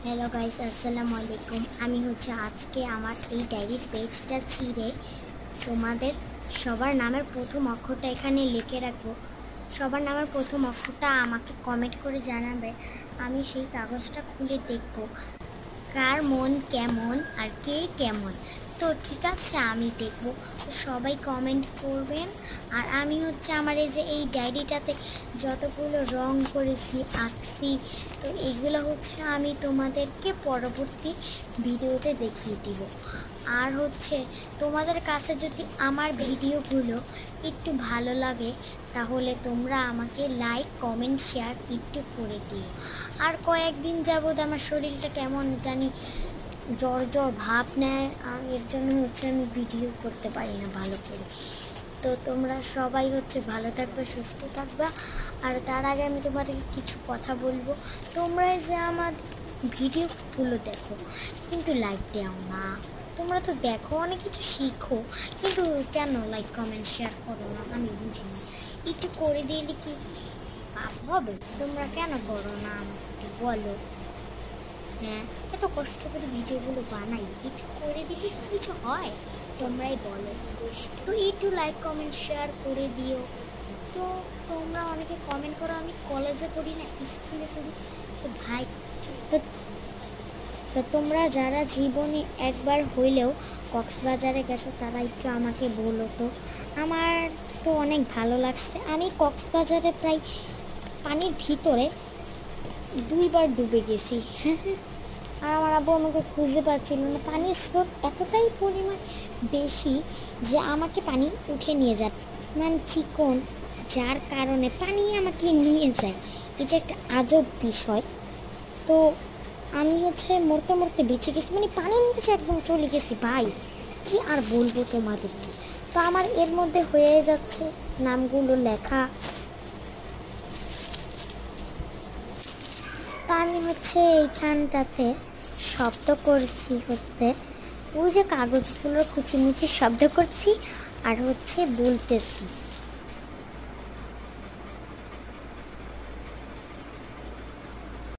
Hello guys, আসসালামু আলাইকুম। আমি আজকে আমার এই ডায়েরির পেজটা ছিঁড়ে তোমাদের সবার নামের প্রথম অক্ষরটা এখানে লিখে রাখবো। সবার নামের প্রথম অক্ষরটা আমাকে কমেন্ট করে জানাবে। আমি সেই কাগজটা খুলে দেখব কার মন কেমন আর কে কেমন। তো ঠিক আছে, আমি দেখব। তো সবাই কমেন্ট করবেন। আর আমি আমার এই ডায়েরিটাতে যতগুলো রং করেছি, আঁকছি, তো এইগুলো আমি তোমাদেরকে পরবর্তী ভিডিওতে দেখিয়ে দিব। আর তোমাদের কাছে যদি আমার ভিডিওগুলো একটু ভালো লাগে তাহলে তোমরা আমাকে লাইক, কমেন্ট, শেয়ার একটু করে দিও। আর কয়েকদিন যাবৎ আমার শরীরটা কেমন জানি জ্বর জ্বর ভাব নেয়, আর এর জন্য আমি ভিডিও করতে পারি না ভালো করে। তো তোমরা সবাই ভালো থাকবে, সুস্থ থাকবে। আর তার আগে আমি তোমাদেরকে কিছু কথা বলবো। তোমরা যে আমার ভিডিওগুলো দেখো কিন্তু লাইক দাও না। তোমরা তো দেখো, অনেক কিছু শিখো, কিন্তু কেন লাইক, কমেন্ট, শেয়ার করো না? আমি বুঝি না। একটু করে দিলে কি পাপ হবে? তোমরা কেন করো না আমাকে বলো। হ্যাঁ, এত কষ্ট করে ভিডিওগুলো বানাই, একটু করে দিলে কি কিছু হয়? তোমরাই বলো। তো একটু লাইক, কমেন্ট, শেয়ার করে দিও। তো তোমরা অনেকে কমেন্ট করো আমি কলেজে করি না, স্কুলে করি। তো ভাই, তো তো তোমরা যারা জীবনে একবার হইলেও কক্সবাজারে গেছো তারা একটু আমাকে বলো। তো আমার তো অনেক ভালো লাগছে। আমি কক্সবাজারে প্রায় পানির ভিতরে 2 বার ডুবে গেছি। আর আমার আব্বু আমাকে খুঁজে পাচ্ছিল না। পানির স্রোত এতটাই পরিমাণ বেশি যে আমাকে পানি উঠে নিয়ে যায়, মানে চিকন, যার কারণে পানি আমাকে নিয়ে যায়। এটা একটা আজব বিষয়। তো আমি মরতে মরতে বেঁচে গেছি, মানে পানির নিচে একদম চলে গেছি ভাই, কি আর বলবো তোমাদের। তো আমার এর মধ্যে হয়ে যাচ্ছে নামগুলো লেখা। তা আমি এইখানটাতে শব্দ করছি, ওই যে কাগজগুলোর কুচিমুচি শব্দ করছি আর বলতেছি।